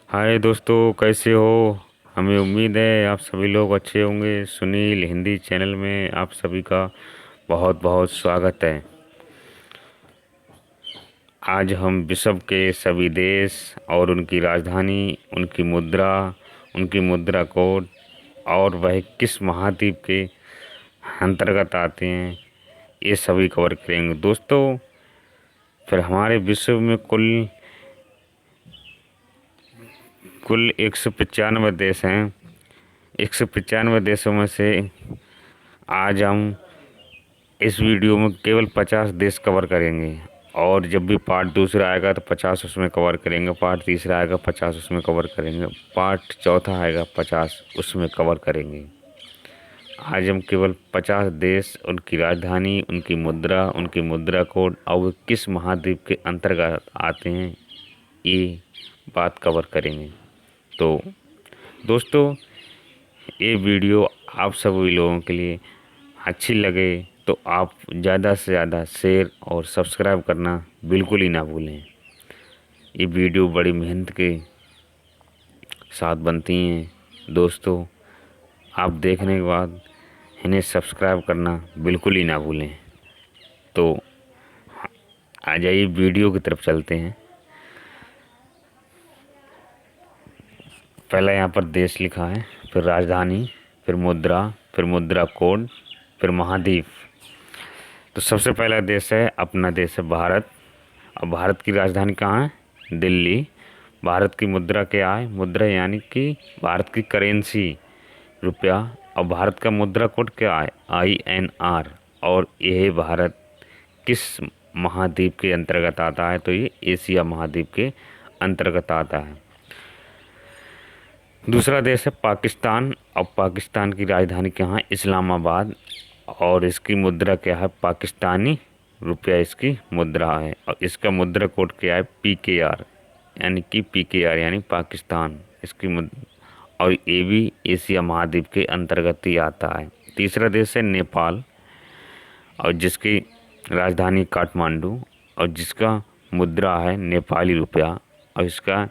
हाय दोस्तों, कैसे हो। हमें उम्मीद है आप सभी लोग अच्छे होंगे। सुनील हिंदी चैनल में आप सभी का बहुत बहुत स्वागत है। आज हम विश्व के सभी देश और उनकी राजधानी, उनकी मुद्रा कोड और वह किस महाद्वीप के अंतर्गत आते हैं, ये सभी कवर करेंगे दोस्तों। फिर हमारे विश्व में कुल कुल 195 देश हैं। 195 देशों में से आज हम इस वीडियो में केवल 50 देश कवर करेंगे। और जब भी पार्ट दूसरा आएगा तो 50 उसमें कवर करेंगे, पार्ट तीसरा आएगा 50 उसमें कवर करेंगे, पार्ट चौथा आएगा 50 उसमें कवर करेंगे। आज हम केवल 50 देश, उनकी राजधानी, उनकी मुद्रा कोड और वे किस महाद्वीप के अंतर्गत आते हैं, ये बात कवर करेंगे। तो दोस्तों, ये वीडियो आप सभी लोगों के लिए अच्छी लगे तो आप ज़्यादा से ज़्यादा शेयर और सब्सक्राइब करना बिल्कुल ही ना भूलें। ये वीडियो बड़ी मेहनत के साथ बनती हैं दोस्तों। आप देखने के बाद इन्हें सब्सक्राइब करना बिल्कुल ही ना भूलें। तो आ जाइए वीडियो की तरफ चलते हैं। पहला यहाँ पर देश लिखा है, फिर राजधानी, फिर मुद्रा कोड, फिर महाद्वीप। तो सबसे पहला देश है, अपना देश है भारत। और भारत की राजधानी कहाँ है? दिल्ली। भारत की मुद्रा क्या है? मुद्रा यानी कि भारत की करेंसी रुपया। और भारत का मुद्रा कोड क्या है? INR। और यह भारत किस महाद्वीप के अंतर्गत आता है? तो ये एशिया महाद्वीप के अंतर्गत आता है। दूसरा देश है पाकिस्तान। और पाकिस्तान की राजधानी क्या है? इस्लामाबाद। और इसकी मुद्रा क्या है? पाकिस्तानी रुपया इसकी मुद्रा है। और इसका मुद्रा कोड क्या है? PKR, यानी पाकिस्तान इसकी और ये भी एशिया महाद्वीप के अंतर्गत ही आता है। तीसरा देश है नेपाल, और जिसकी राजधानी काठमांडू, और जिसका मुद्रा है नेपाली रुपया। और इसका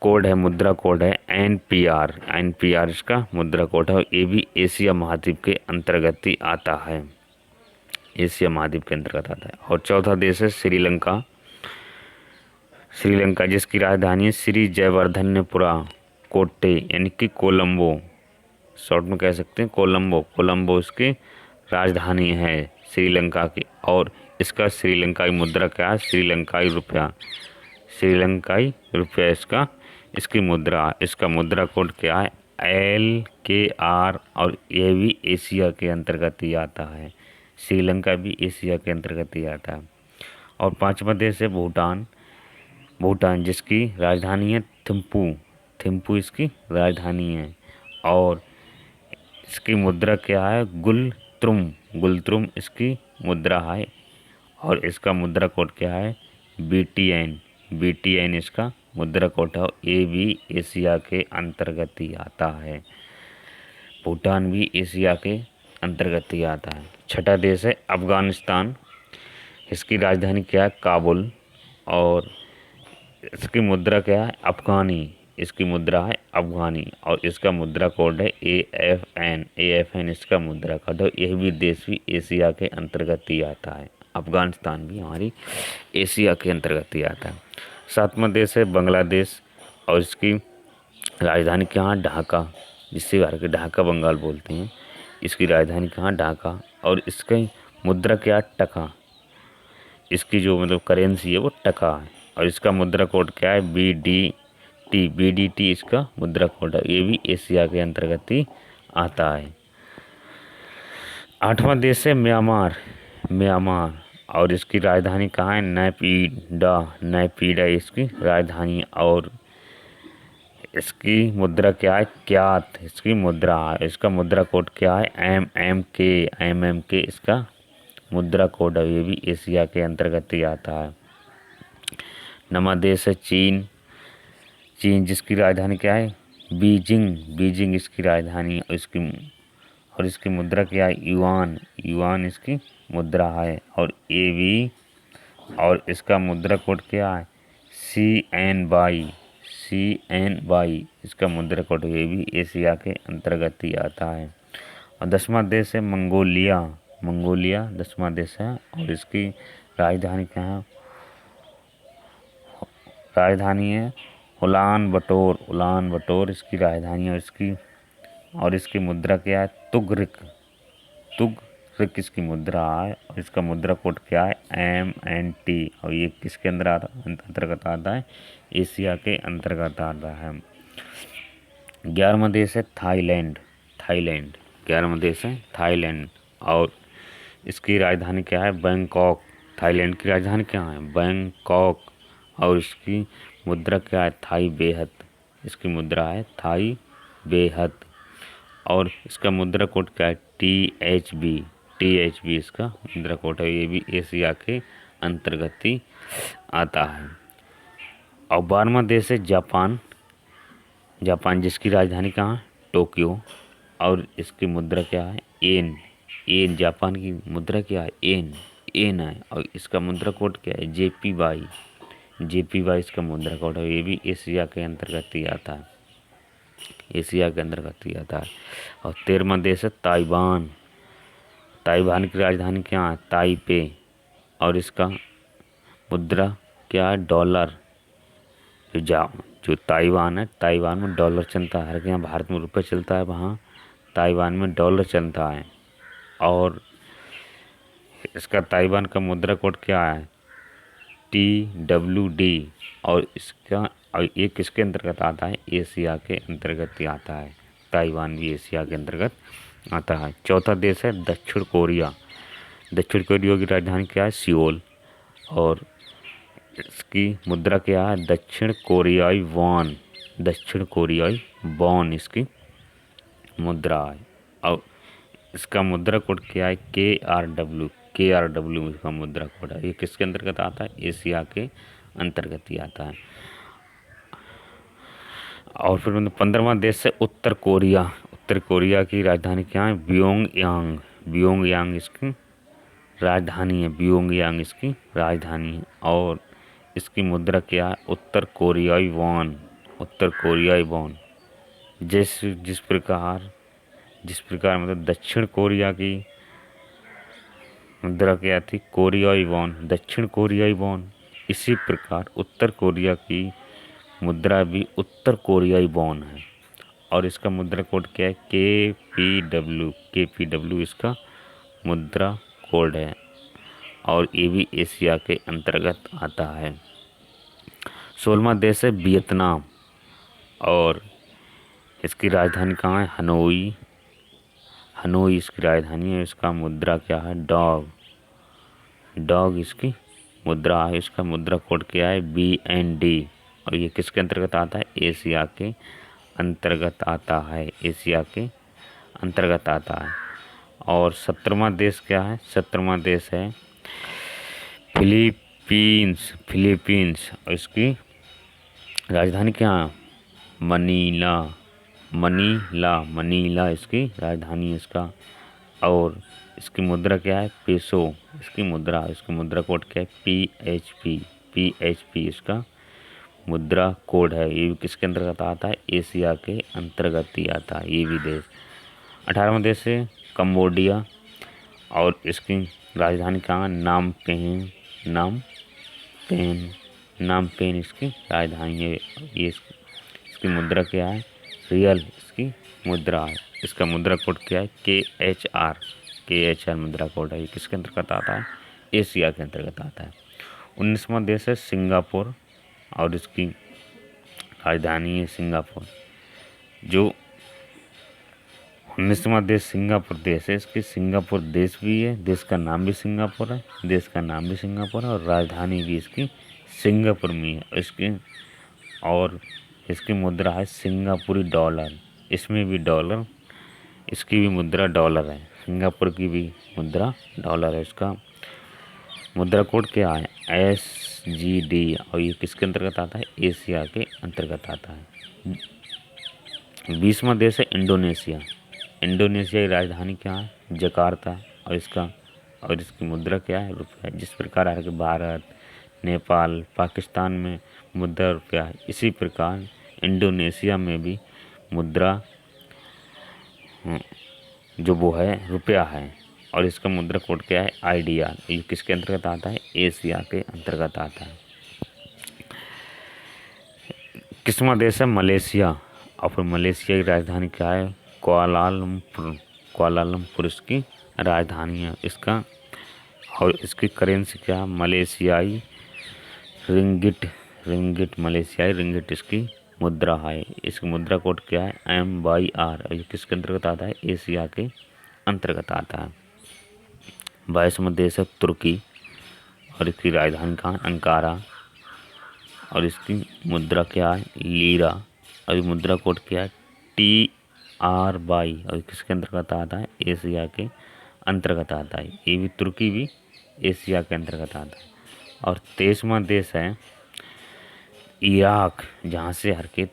कोड है, मुद्रा कोड है NPR इसका मुद्रा कोड है। और ये भी एशिया महाद्वीप के अंतर्गत ही आता है, एशिया महाद्वीप के अंतर्गत आता है। और चौथा देश है श्रीलंका। जिसकी राजधानी है श्री जयवर्धनेपुरा कोट्टे, यानी कि कोलंबो, शॉर्ट में कह सकते हैं कोलंबो इसकी राजधानी है श्रीलंका की। और इसका श्रीलंकाई मुद्रा क्या है? श्रीलंकाई रुपया इसकी मुद्रा। इसका मुद्रा कोड क्या है? LKR। और यह भी एशिया के अंतर्गत ही आता है, श्रीलंका भी एशिया के अंतर्गत ही आता है। और पांचवा देश है भूटान, जिसकी राजधानी है थिम्पू इसकी राजधानी है। और इसकी मुद्रा क्या है? गुलत्रुम इसकी मुद्रा है। और इसका मुद्रा कोड क्या है? BTN इसका मुद्रा कोड है। ये भी एशिया के अंतर्गत ही आता है, भूटान भी एशिया के अंतर्गत ही आता है। छठा देश है अफगानिस्तान। इसकी राजधानी क्या है? काबुल। और इसकी मुद्रा क्या है? अफगानी इसकी मुद्रा है अफगानी। और इसका मुद्रा कोड है AFN इसका मुद्रा कोड है। यह भी देश भी एशिया के अंतर्गत ही आता है, अफगानिस्तान भी हमारी एशिया के अंतर्गत ही आता है। सातवां देश है बांग्लादेश। और इसकी राजधानी कहाँ? ढाका, जिससे भारत के ढाका बंगाल बोलते हैं। इसकी राजधानी कहाँ? ढाका। और इसकी मुद्रा क्या? टका। इसकी जो करेंसी है वो टका है। और इसका मुद्रा कोड क्या है? BDT इसका मुद्रा कोड है। ये भी एशिया के अंतर्गत ही आता है। आठवां देश है म्यांमार। और इसकी राजधानी कहाँ है? नैपीडा इसकी राजधानी। और इसकी मुद्रा क्या है? क्यात इसकी मुद्रा है। इसका मुद्रा कोड क्या है? MMK इसका मुद्रा कोड है। ये भी एशिया के अंतर्गत ही आता है। नवा देश है चीन, जिसकी राजधानी क्या है? बीजिंग इसकी राजधानी। और इसकी मुद्रा क्या है? युआन इसकी मुद्रा है। और ये भी, और इसका मुद्रा कोड क्या है? CNY इसका मुद्रा कोड, ये भी एशिया के अंतर्गत ही आता है। और 10वां देश है मंगोलिया। मंगोलिया 10वां देश है और इसकी राजधानी क्या है? राजधानी है उलान बटोर। उलान बटोर इसकी राजधानी है। और इसकी मुद्रा क्या है? तुगरिक। तुगरिक इसकी मुद्रा है और इसका मुद्रा कोड क्या है? MNT। और ये किसके अंतर्गत आता है? एशिया के अंतर्गत आता है। 11वां देश है थाईलैंड। थाईलैंड 11वां देश है थाईलैंड और इसकी राजधानी क्या है? बैंकॉक। थाईलैंड की राजधानी क्या है? बैंकॉक। और इसकी मुद्रा क्या है? थाई बेहत। इसकी मुद्रा है थाई बेहत। और इसका मुद्रा कोड क्या है? THB। THB इसका मुद्रा कोड है। ये भी एशिया के अंतर्गत ही आता है। और 12वां देश है जापान। जापान जिसकी राजधानी कहाँ है? टोक्यो। और इसकी मुद्रा क्या है? येन। येन जापान की मुद्रा क्या है? येन है। और इसका मुद्रा कोड क्या है? JPY। JPY इसका मुद्रा कोड है। ये भी एशिया के अंतर्गत ही आता है। एशिया के अंतर्गत ही आता है। और 13वां देश है ताइवान। ताइवान की राजधानी क्या है? ताइपे। और इसका मुद्रा क्या है? डॉलर। जो ताइवान है, ताइवान में डॉलर चलता है। हर यहाँ भारत में रुपये चलता है, वहाँ ताइवान में डॉलर चलता है। और इसका ताइवान का मुद्रा कोड क्या है? TWD। और ये किसके अंतर्गत आता है? एशिया के अंतर्गत ही आता है। ताइवान भी एशिया के अंतर्गत आता है। चौथा देश है दक्षिण कोरिया। दक्षिण कोरिया की राजधानी क्या है? सियोल। और इसकी मुद्रा क्या है? दक्षिण कोरियाई वॉन। दक्षिण कोरियाई वॉन इसकी मुद्रा है। और इसका मुद्रा कोड क्या है? KRW इसका मुद्रा कोड है। ये किसके अंतर्गत आता है? एशिया के अंतर्गत ही आता है। और फिर 15वां देश है उत्तर कोरिया। उत्तर कोरिया की राजधानी क्या है? प्योंगयांग। प्योंगयांग इसकी राजधानी है। प्योंगयांग इसकी राजधानी है। और इसकी मुद्रा क्या है? उत्तर कोरियाई वॉन। उत्तर कोरियाई वॉन। जिस प्रकार मतलब दक्षिण कोरिया की मुद्रा क्या थी? कोरियाई वॉन, दक्षिण कोरियाई वॉन। इसी प्रकार उत्तर कोरिया की मुद्रा भी उत्तर कोरियाई वॉन है। और इसका मुद्रा कोड क्या है? KPW। KPW इसका मुद्रा कोड है। और ये भी एशिया के अंतर्गत आता है। 16वां देश है वियतनाम। और इसकी राजधानी कहाँ है? हनोई। हनोई इसकी राजधानी है। इसका मुद्रा क्या है? डॉग इसकी मुद्रा है। इसका मुद्रा कोड क्या है? BND। और ये किसके अंतर्गत आता है? एशिया के अंतर्गत आता है। एशिया के अंतर्गत आता है। और 17वां देश क्या है? 17वां देश है फिलीपींस। फिलीपींस और इसकी राजधानी क्या है? मनीला इसकी राजधानी है इसका। और इसकी मुद्रा क्या है? पेसो इसकी मुद्रा कोड क्या है? PHP इसका मुद्रा कोड है। ये भी किसके अंतर्गत आता है? एशिया के अंतर्गत ही आता है ये भी देश। 18वां देश है कंबोडिया। और इसकी राजधानी कहाँ? नामपेन इसकी राजधानी है। ये इसकी मुद्रा क्या है? रियल इसकी मुद्रा है। इसका मुद्रा कोड क्या है? KHR मुद्रा कोड है। ये किसके अंतर्गत आता है? एशिया के अंतर्गत आता है। 19वां देश है सिंगापुर। और इसकी राजधानी है सिंगापुर। जो 19वां देश सिंगापुर देश है। इसकी सिंगापुर देश भी है। देश का नाम भी सिंगापुर है। और राजधानी भी इसकी सिंगापुर में है। इसकी मुद्रा है सिंगापुरी डॉलर। इसमें भी डॉलर, इसकी भी मुद्रा डॉलर है। सिंगापुर की भी मुद्रा डॉलर है। इसका मुद्रा कोड क्या है? SGD। और ये किसके अंतर्गत आता है? एशिया के अंतर्गत आता है। 20वां देश है इंडोनेशिया। इंडोनेशिया की राजधानी क्या है? जकार्ता। और इसकी मुद्रा क्या है? रुपया। जिस प्रकार है कि भारत, नेपाल, पाकिस्तान में मुद्रा रुपया है, इसी प्रकार इंडोनेशिया में भी मुद्रा जो वो है रुपया है, और इसका मुद्रा कोड क्या है, IDR। ये किसके अंतर्गत आता है, एशिया के अंतर्गत आता है। किस्मा देश है मलेशिया, और फिर मलेशिया की राजधानी क्या है, कुआलालंपुर। कुआलालंपुर इसकी राजधानी है इसका, और इसकी करेंसी क्या है, मलेशियाई रिंगिट। रिंगिट मलेशियाई रिंगिट इसकी मुद्रा है। इसकी मुद्रा कोड क्या है, MYR। ये किसके अंतर्गत आता है, एशिया के अंतर्गत आता है। 22वां देश है तुर्की, और इसकी राजधानी कहाँ है, अंकारा, और इसकी मुद्रा क्या है, लीरा, और ये मुद्रा कोड क्या है, TRY। और किसके अंतर्गत आता है, एशिया के अंतर्गत आता है। ये भी तुर्की भी एशिया के अंतर्गत आता है। और 23वां देश है इराक, जहाँ से हर के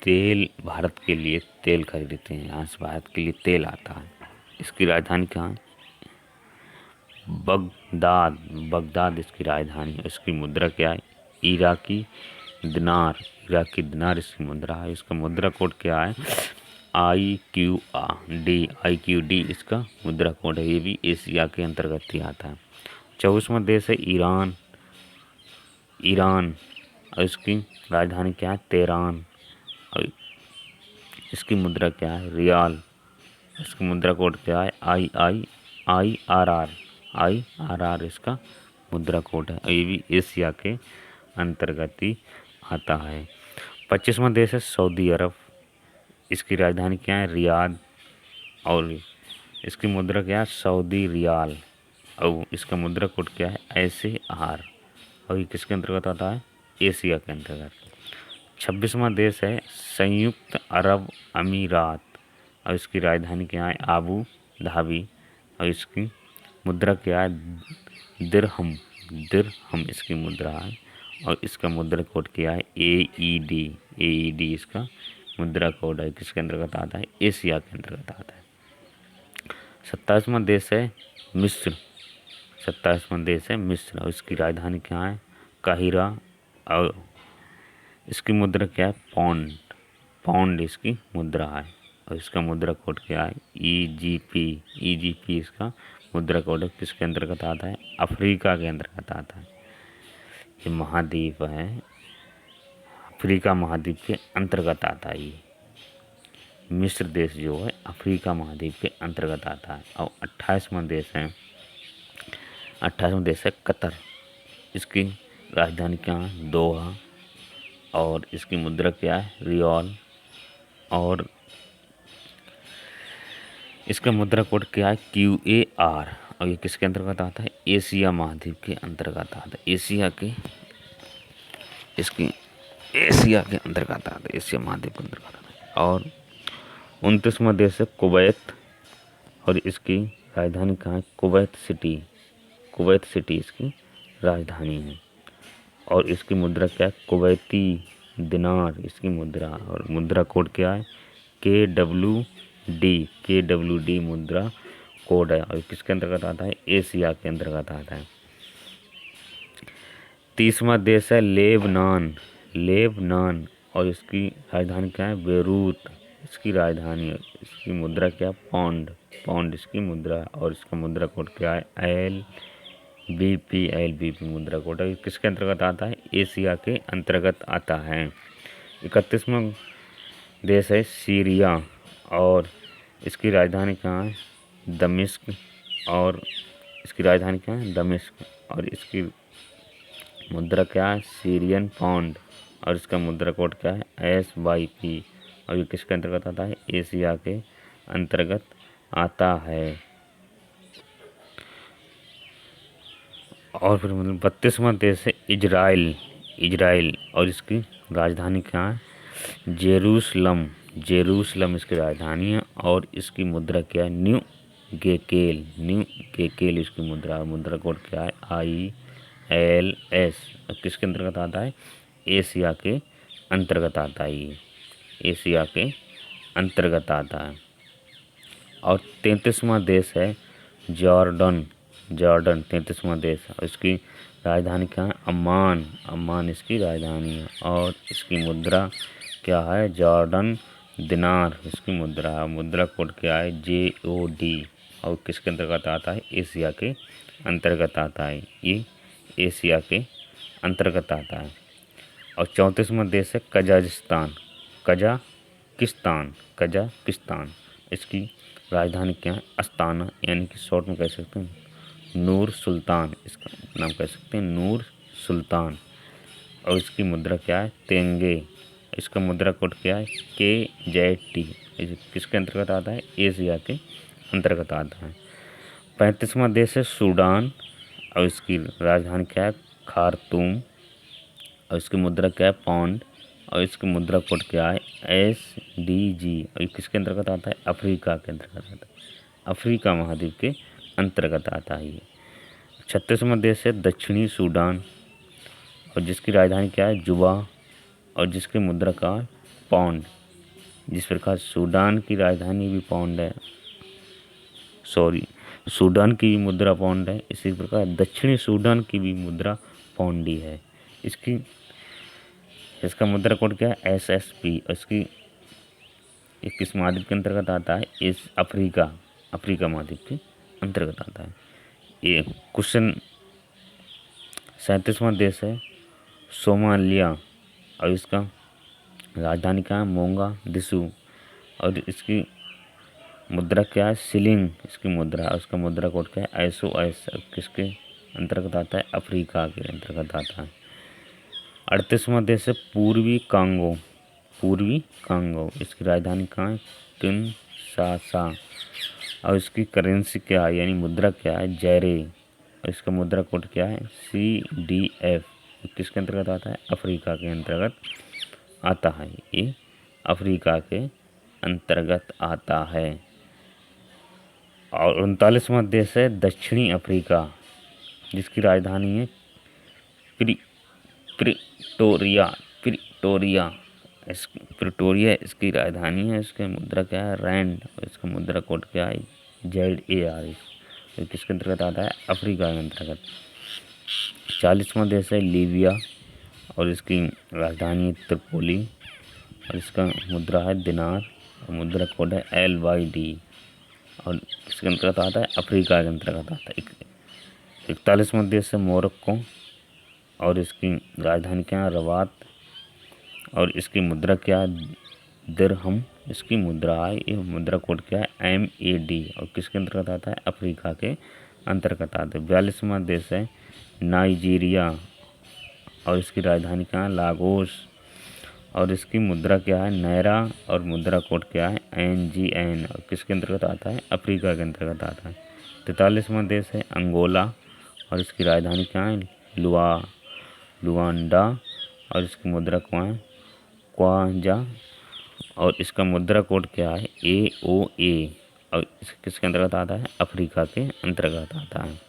तेल भारत के लिए तेल खरीदते हैं, यहाँ से भारत के लिए तेल आता है। इसकी राजधानी कहाँ है, बगदाद। बगदाद इसकी राजधानी है। इसकी मुद्रा क्या है, इराकी दिनार। इराकी दिनार इसकी मुद्रा है। इसका मुद्रा कोड क्या है, IQD इसका मुद्रा कोड है। ये भी एशिया के अंतर्गत ही आता है। 24वां देश है ईरान। ईरान, और इसकी राजधानी क्या है, तेहरान, और इसकी मुद्रा क्या है, रियाल। इसकी मुद्रा कोड क्या है, IRR इसका मुद्रा कोड है। ये भी एशिया के अंतर्गत ही आता है। 25वां देश है सऊदी अरब। इसकी राजधानी क्या है, रियाद, और इसकी मुद्रा क्या है, सऊदी रियाल, और इसका मुद्रा कोड क्या है, SAR। और ये किसके अंतर्गत आता है, एशिया के अंतर्गत। 26वां देश है संयुक्त अरब अमीरात, और इसकी राजधानी क्या है, आबू धाबी, और इसकी मुद्रा क्या है, दिरहम। दिरहम इसकी मुद्रा है, और इसका मुद्रा कोड क्या है, AED इसका मुद्रा कोड है। किसके अंतर्गत आता है, एशिया के अंतर्गत आता है। 27वां देश है मिस्र। 27वां देश है मिस्र, और इसकी राजधानी क्या है, काहिरा, और इसकी मुद्रा क्या है, पौंड। पौंड इसकी मुद्रा है, और इसका मुद्रा कोड क्या है, EGP इसका मुद्रा कोड है। किसके अंतर्गत आता है, अफ्रीका के अंतर्गत आता है। ये महाद्वीप है, अफ्रीका महाद्वीप के अंतर्गत आता है। ये मिस्र देश जो है अफ्रीका महाद्वीप के अंतर्गत आता है। और 28वां देश है कतर। इसकी राजधानी क्या है, दोहा, और इसकी मुद्रा क्या है, रियाल, और इसका मुद्रा कोड क्या है, QAR। और ये किसके अंतर्गत आता है, एशिया महाद्वीप के अंतर्गत आता है। एशिया के अंतर्गत आता है, एशिया महाद्वीप के अंतर्गत आता है। और 29वां देश है कुवैत, और इसकी राजधानी कहाँ है, कुवैत सिटी इसकी राजधानी है। और इसकी मुद्रा क्या है, कुवैती दिनार इसकी मुद्रा, और मुद्रा कोड क्या है, KWD मुद्रा कोड है। और किसके अंतर्गत आता है, एशिया के अंतर्गत आता है। 30वां देश है लेबनान, और इसकी राजधानी क्या है, बेरूत इसकी राजधानी है। इसकी मुद्रा क्या है, पौंड इसकी मुद्रा है, और इसका मुद्रा कोड क्या है, LBP मुद्रा कोड है। किसके अंतर्गत आता है, एशिया के अंतर्गत आता है। 31वां देश है सीरिया, और इसकी राजधानी कहाँ है, दमिश्क, और इसकी राजधानी क्या है, दमिश्क, और इसकी मुद्रा क्या है, सीरियन पाउंड, और इसका मुद्रा कोड क्या है, SYP। और ये किसके अंतर्गत आता है, एशिया के अंतर्गत आता है। और फिर 32वां देश है इजराइल, और इसकी राजधानी क्या है, जेरूसलम इसकी राजधानी है। और इसकी मुद्रा क्या है, न्यू गेकेल इसकी मुद्रा कोड क्या है, ILS। किसके अंतर्गत आता है, एशिया के अंतर्गत आता है। ये एशिया के अंतर्गत आता है। और 33वां देश है जॉर्डन 33वां देश, और इसकी राजधानी क्या है, अम्मान इसकी राजधानी है। और इसकी मुद्रा क्या है, जॉर्डन दिनार इसकी मुद्रा है। मुद्रा कोड क्या है, JOD, और किसके अंतर्गत आता है, एशिया के अंतर्गत आता है। ये एशिया के अंतर्गत आता है। और 34वां देश है कजाकिस्तान। कजाकिस्तान इसकी राजधानी क्या है, अस्ताना, यानी कि शॉर्ट में कह सकते हैं नूर सुल्तान, इसका नाम कह सकते हैं नूर सुल्तान। और इसकी मुद्रा क्या है, तेंगे। इसका मुद्रा कोड क्या है, KZT। किसके अंतर्गत आता है, एशिया के अंतर्गत आता है। 35वां देश है सूडान, और इसकी राजधानी क्या है, खार्तूम। और इसकी मुद्रा क्या है, पाउंड। और इसकी मुद्रा कोड क्या है, SDG। और ये किसके अंतर्गत आता है, अफ्रीका के अंतर्गत आता है। अफ्रीका महाद्वीप के अंतर्गत आता है ये। 36वां देश है दक्षिणी सूडान, और जिसकी राजधानी क्या है, जुबा। और जिसकी मुद्रा का पाउंड। जिस प्रकार सूडान की राजधानी भी पाउंड है, सूडान की भी मुद्रा पाउंड है, इसी प्रकार दक्षिणी सूडान की भी मुद्रा पाउंड ही है। इसका मुद्रा कोड क्या है, SSP। इसकी किस महाद्वीप के अंतर्गत आता है, इस अफ्रीका महाद्वीप के अंतर्गत आता है। ये क्वेश्चन 37वां देश है सोमालिया, और इसका राजधानी क्या है, मोगादिशु। और इसकी मुद्रा क्या है, शिलिंग इसकी मुद्रा। और उसका मुद्रा कोड क्या है, SOS। किसके अंतर्गत आता है, अफ्रीका के अंतर्गत आता है। 38वां देश है पूर्वी कांगो। इसकी राजधानी कहाँ है, किनशासा। और इसकी करेंसी क्या है, यानी मुद्रा क्या है, जैरे। और इसका मुद्रा कोड क्या है, CDF। किसके अंतर्गत आता है, अफ्रीका के अंतर्गत आता है। ये अफ्रीका के अंतर्गत आता है। और 39वां देश है दक्षिणी अफ्रीका, जिसकी राजधानी है प्रिटोरिया इसकी राजधानी है। इसकी मुद्रा क्या है, रैंड। और इसका मुद्रा कोड क्या है, ZAR। तो किसके अंतर्गत आता है, अफ्रीका के अंतर्गत। 40वां देश है लीबिया, और इसकी राजधानी है त्रिपोली। और इसका मुद्रा है दिनार, और मुद्रा कोड है LYD। और किसके अंतर्गत आता है, अफ्रीका के अंतर्गत आता है। 41वां देश है मोरक्को, और इसकी राजधानी क्या है, रबात। और इसकी मुद्रा क्या है, दिरहम इसकी मुद्रा है। ये मुद्रा कोड क्या है, MAD। और किसके अंतर्गत आता है, अफ्रीका के अंतर्गत आता है। 42वां देश है नाइजीरिया, और इसकी राजधानी क्या है, लागोस। और इसकी मुद्रा क्या है, नायरा। और मुद्रा कोड क्या है, NGN। और किसके अंतर्गत आता है, अफ्रीका के अंतर्गत आता है। 43वां देश है अंगोला, और इसकी राजधानी क्या है, लुआंडा। और इसकी मुद्रा क्या है, क्वांजा। और इसका मुद्रा कोड क्या है, AOA। और किसके अंतर्गत आता है, अफ्रीका के अंतर्गत आता है।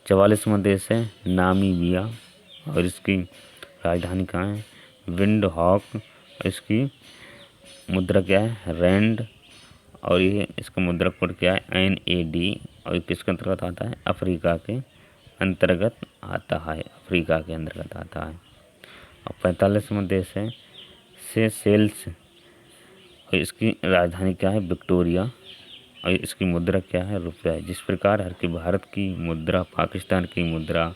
44वां देश है नामीबिया, और इसकी राजधानी कहाँ है, विंडहॉक। और इसकी मुद्रा क्या है, रैंड। और ये इसका मुद्रा कोड क्या है, NAD। और किसके अंतर्गत आता है, अफ्रीका के अंतर्गत आता है। अफ्रीका के अंतर्गत आता है। और 45वां देश है सेशेल्स, और इसकी राजधानी क्या है, विक्टोरिया। और इसकी मुद्रा क्या है, रुपया। जिस प्रकार हर की भारत की मुद्रा, पाकिस्तान की मुद्रा,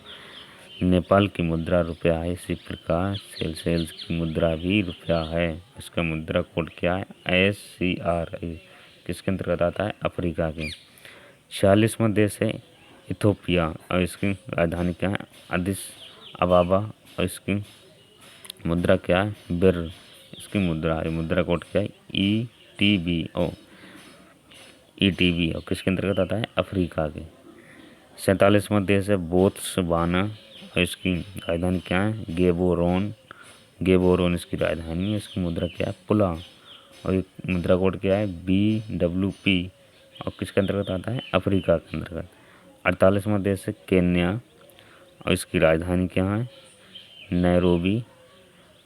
नेपाल की मुद्रा रुपया है, इसी प्रकार सेशेल्स की मुद्रा भी रुपया है। इसका मुद्रा कोड क्या है, SCR। किसके अंतर्गत आता है, अफ्रीका के। 46वां देश है इथोपिया, और इसकी राजधानी क्या है, अदिस अबाबा। और इसकी मुद्रा क्या है, बिर इसकी मुद्रा है। मुद्रा कोड क्या है, ETB। और किसके अंतर्गत आता है, अफ्रीका के। 47वां देश है बोत्सवाना, और इसकी राजधानी क्या है, गेबोरोन इसकी राजधानी है। इसकी मुद्रा क्या है, पुला। और ये मुद्रा कोड क्या है, BWP। और किसके अंतर्गत आता है, अफ्रीका के अंतर्गत। 48वां देश है केन्या, और इसकी राजधानी क्या है, नैरोबी।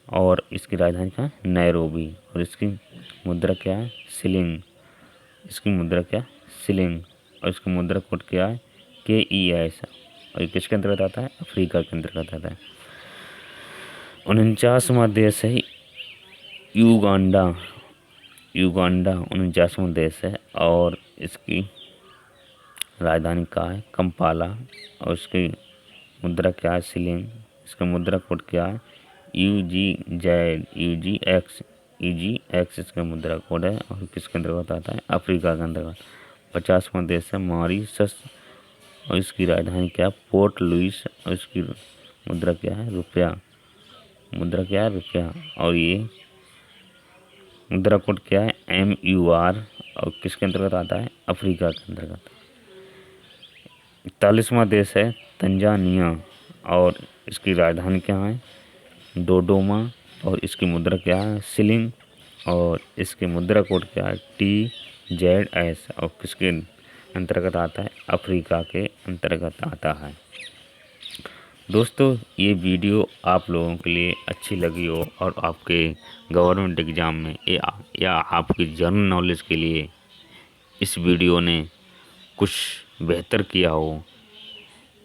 और इसकी राजधानी क्या है, नैरोबी। और इसकी मुद्रा क्या है, शिलिंग। इसकी मुद्रा क्या, शिलिंग। और इसका मुद्रा कोड क्या है, KES। और ये किसके अंतर्गत आता है, अफ्रीका के अंतर्गत आता है। 49वां देश है युगांडा 49वां देश है और इसकी राजधानी कहाँ है? कंपाला। और इसकी मुद्रा क्या है? शिलिंग। इसका मुद्रा कोड क्या है? यूजीएक्स इसका मुद्रा कोड है। और किसके अंतर्गत आता है? अफ्रीका के अंतर्गत। 50वां देश है मॉरिशस और इसकी राजधानी क्या है? Port Louis. और इसकी मुद्रा क्या है? रुपया। रुपया। और ये मुद्रा कोड क्या है? MUR। और किसके अंतर्गत आता है? अफ्रीका के अंतर्गत। 41वां देश है तंजानिया और इसकी राजधानी क्या है? डोडोमा। और इसकी मुद्रा क्या है? शिलिंग। और इसके मुद्रा कोड क्या है? TZS। और किसके अंतर्गत आता है? अफ्रीका के अंतर्गत आता है। दोस्तों, ये वीडियो आप लोगों के लिए अच्छी लगी हो और आपके गवर्नमेंट एग्ज़ाम में या आपकी जनरल नॉलेज के लिए इस वीडियो ने कुछ बेहतर किया हो,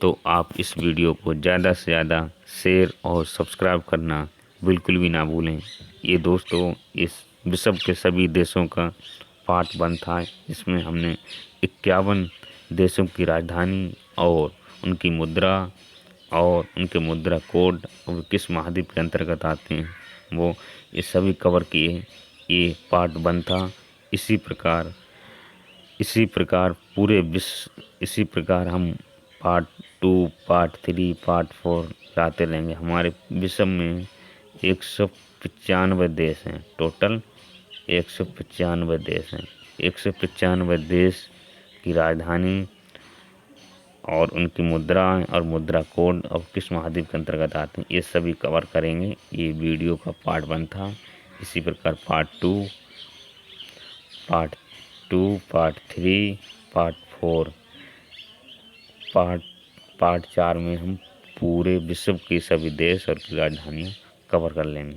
तो आप इस वीडियो को ज़्यादा से ज़्यादा शेयर और सब्सक्राइब करना बिल्कुल भी ना भूलें। ये दोस्तों इस विश्व के सभी देशों का पार्ट 1 था। इसमें हमने 51 देशों की राजधानी और उनकी मुद्रा और उनके मुद्रा कोड और किस महाद्वीप के अंतर्गत आते हैं वो ये सभी कवर किए। ये पार्ट 1 था। इसी प्रकार पूरे विश्व इसी प्रकार हम पार्ट 2, पार्ट 3, पार्ट 4 लाते रहेंगे। हमारे विश्व में 195 देश हैं। टोटल 195 देश हैं। 195 देश की राजधानी और उनकी मुद्रा और मुद्रा कोड और किस महाद्वीप के अंतर्गत आते हैं ये सभी कवर करेंगे। ये वीडियो का पार्ट 1 था। इसी प्रकार पार्ट 2, पार्ट 3, पार्ट 4, पार्ट 4 में हम पूरे विश्व के सभी देश और की राजधानियाँ कवर कर लेंगे।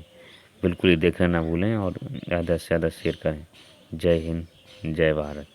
बिल्कुल ये देखना ना भूलें और ज़्यादा से ज़्यादा शेयर करें। जय हिंद, जय भारत।